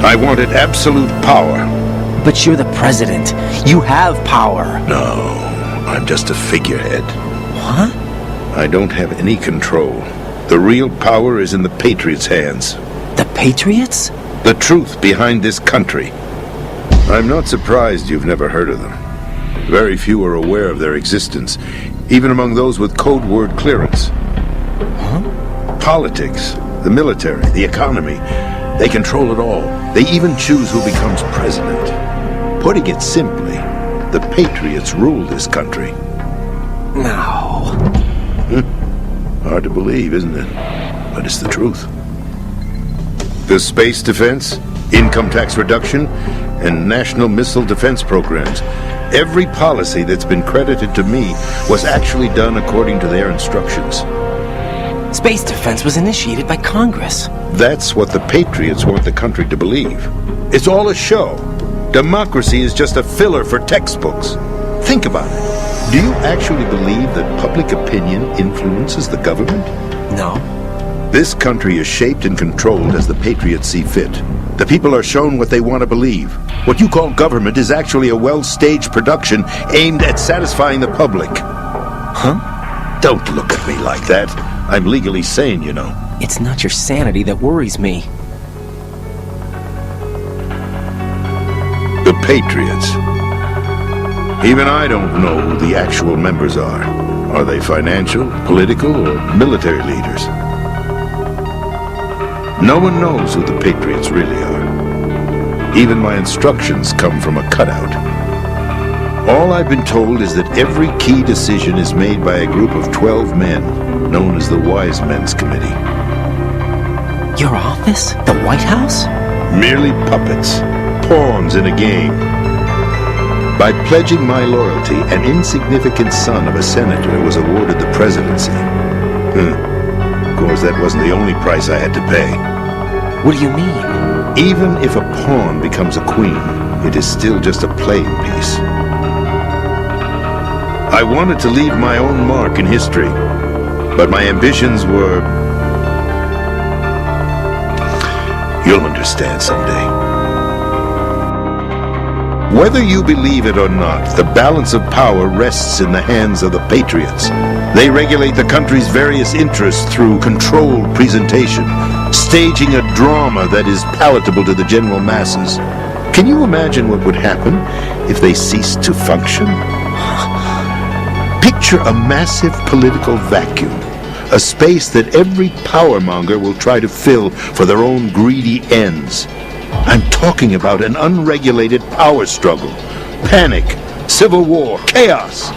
I wanted absolute power. But you're the president. You have power. No, I'm just a figurehead. What? I don't have any control. The real power is in the Patriots' hands. The Patriots? The truth behind this country. I'm not surprised you've never heard of them. Very few are aware of their existence, even among those with code word clearance. Huh? Politics, the military, the economy, they control it all. They even choose who becomes president. Putting it simply, the Patriots rule this country. No. Hard to believe, isn't it? But it's the truth. The space defense, income tax reduction, and national missile defense programs. Every policy that's been credited to me was actually done according to their instructions. Space defense was initiated by Congress. That's what the Patriots want the country to believe. It's all a show. Democracy is just a filler for textbooks. Think about it. Do you actually believe that public opinion influences the government? No. This country is shaped and controlled as the Patriots see fit. The people are shown what they want to believe. What you call government is actually a well-staged production aimed at satisfying the public. Huh? Don't look at me like that. I'm legally sane, you know. It's not your sanity that worries me. The Patriots. Even I don't know who the actual members are. Are they financial, political, or military leaders? No one knows who the Patriots really are. Even my instructions come from a cutout. All I've been told is that every key decision is made by a group of 12 men, known as the Wise Men's Committee. Your office? The White House? Merely puppets, pawns in a game. By pledging my loyalty, an insignificant son of a senator was awarded the presidency. Of course, that wasn't the only price I had to pay. What do you mean? Even if a pawn becomes a queen, it is still just a playing piece. I wanted to leave my own mark in history, but my ambitions were... You'll understand someday. Whether you believe it or not, the balance of power rests in the hands of the Patriots. They regulate the country's various interests through controlled presentation, staging a drama that is palatable to the general masses. Can you imagine what would happen if they ceased to function? Picture a massive political vacuum, a space that every powermonger will try to fill for their own greedy ends. I'm talking about an unregulated power struggle, panic, civil war, chaos.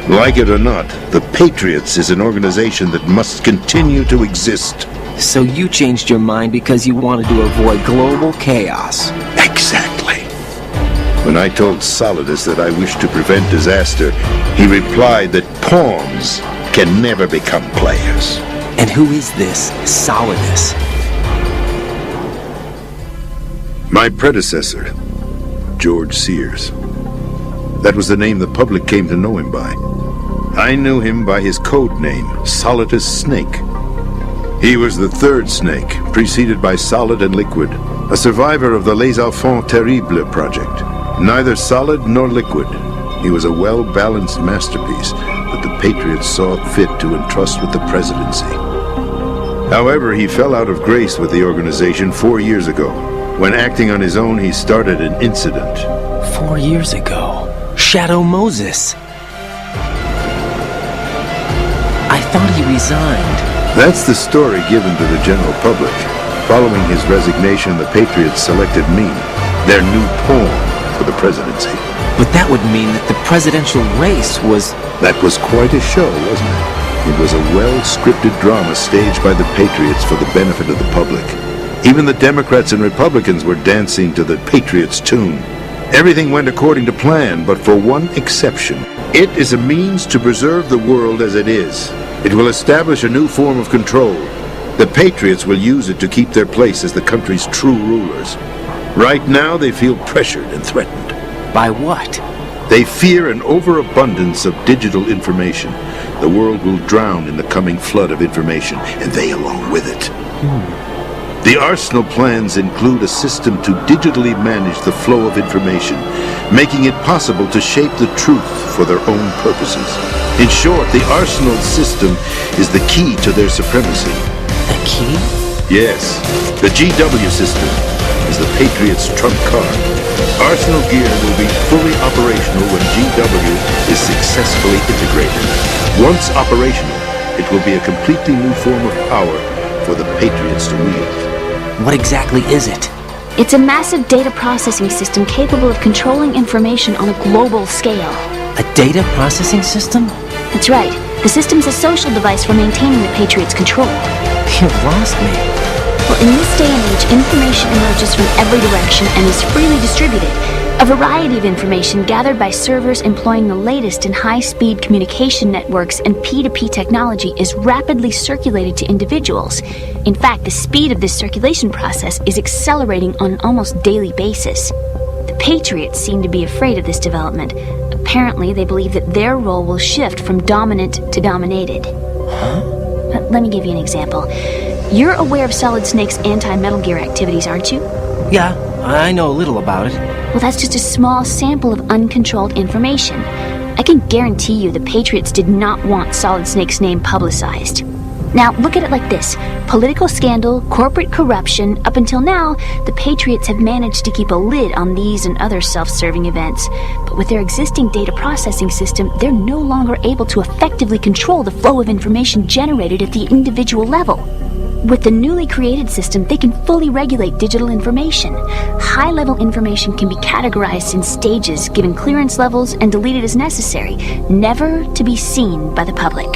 Like it or not, the Patriots is an organization that must continue to exist. So you changed your mind because you wanted to avoid global chaos. Exactly. When I told Solidus that I wished to prevent disaster, he replied that pawns can never become players. And who is this Solidus? My predecessor, George Sears. That was the name the public came to know him by. I knew him by his code name, Solidus Snake. He was the third snake, preceded by Solid and Liquid, a survivor of the Les Enfants Terribles project. Neither solid nor liquid, he was a well-balanced masterpiece that the Patriots saw fit to entrust with the presidency. However, he fell out of grace with the organization 4 years ago. When acting on his own, he started an incident. 4 years ago? Shadow Moses. I thought he resigned. That's the story given to the general public. Following his resignation, the Patriots selected me, their new pawn, for the presidency. But that would mean that the presidential race was... That was quite a show, wasn't it? It was a well-scripted drama staged by the Patriots for the benefit of the public. Even the Democrats and Republicans were dancing to the Patriots' tune. Everything went according to plan, but for one exception. It is a means to preserve the world as it is. It will establish a new form of control. The Patriots will use it to keep their place as the country's true rulers. Right now, they feel pressured and threatened. By what? They fear an overabundance of digital information. The world will drown in the coming flood of information, and they along with it. The Arsenal plans include a system to digitally manage the flow of information, making it possible to shape the truth for their own purposes. In short, the Arsenal system is the key to their supremacy. The key? Yes, the GW system is the Patriots' trump card. Arsenal gear will be fully operational when GW is successfully integrated. Once operational, it will be a completely new form of power for the Patriots to wield. What exactly is it? It's a massive data processing system capable of controlling information on a global scale. A data processing system? That's right. The system's a social device for maintaining the Patriots' control. You lost me. Well, in this day and age, information emerges from every direction and is freely distributed. A variety of information gathered by servers employing the latest in high-speed communication networks and P2P technology is rapidly circulated to individuals. In fact, the speed of this circulation process is accelerating on an almost daily basis. The Patriots seem to be afraid of this development. Apparently, they believe that their role will shift from dominant to dominated. Huh? Let me give you an example. You're aware of Solid Snake's anti-Metal Gear activities, aren't you? Yeah, I know a little about it. Well, that's just a small sample of uncontrolled information. I can guarantee you the Patriots did not want Solid Snake's name publicized. Now, look at it like this. Political scandal, corporate corruption. Up until now, the Patriots have managed to keep a lid on these and other self-serving events. But with their existing data processing system, they're no longer able to effectively control the flow of information generated at the individual level. With the newly created system, they can fully regulate digital information. High-level information can be categorized in stages, given clearance levels, and deleted as necessary, never to be seen by the public.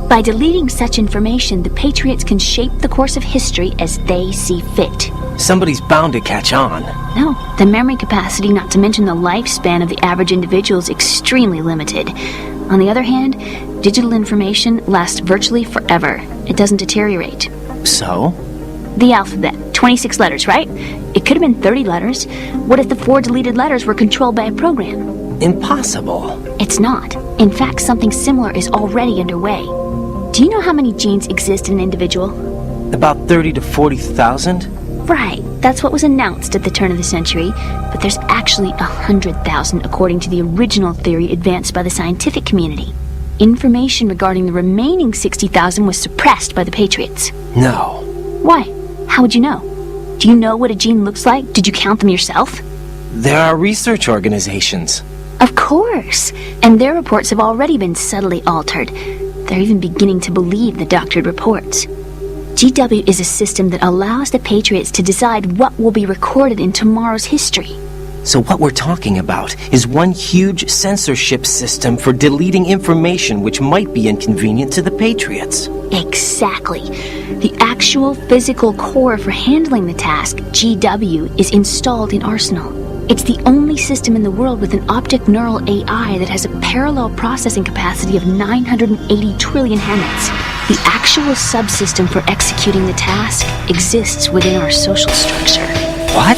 By deleting such information, the Patriots can shape the course of history as they see fit. Somebody's bound to catch on. No, the memory capacity, not to mention the lifespan of the average individual, is extremely limited. On the other hand, digital information lasts virtually forever. It doesn't deteriorate. So? The alphabet. 26 letters, right? It could have been 30 letters. What if the 4 deleted letters were controlled by a program? Impossible. It's not. In fact, something similar is already underway. Do you know how many genes exist in an individual? About 30 to 40,000? Right. That's what was announced at the turn of the century. But there's actually 100,000 according to the original theory advanced by the scientific community. Information regarding the remaining 60,000 was suppressed by the Patriots. No. Why? How would you know? Do you know what a gene looks like? Did you count them yourself? There are research organizations. Of course. And their reports have already been subtly altered. They're even beginning to believe the doctored reports. GW is a system that allows the Patriots to decide what will be recorded in tomorrow's history. So what we're talking about is one huge censorship system for deleting information which might be inconvenient to the Patriots. Exactly. The actual physical core for handling the task, GW, is installed in Arsenal. It's the only system in the world with an optic neural AI that has a parallel processing capacity of 980 trillion Hammets. The actual subsystem for executing the task exists within our social structure. What?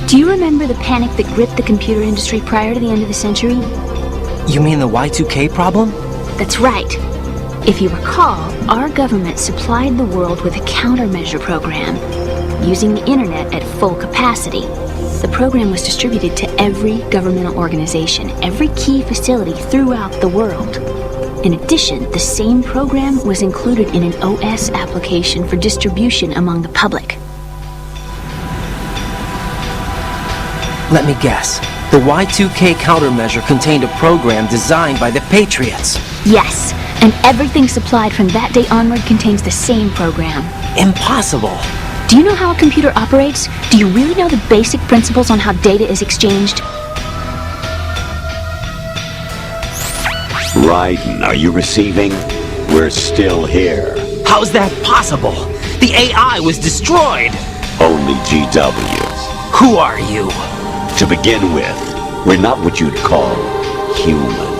Do you remember the panic that gripped the computer industry prior to the end of the century? You mean the Y2K problem? That's right. If you recall, our government supplied the world with a countermeasure program, using the internet at full capacity. The program was distributed to every governmental organization, every key facility throughout the world. In addition, the same program was included in an OS application for distribution among the public. Let me guess. The Y2K countermeasure contained a program designed by the Patriots. Yes, and everything supplied from that day onward contains the same program. Impossible. Do you know how a computer operates? Do you really know the basic principles on how data is exchanged? Raiden, are you receiving? We're still here. How's that possible? The AI was destroyed. Only GWs. Who are you? To begin with, we're not what you'd call human.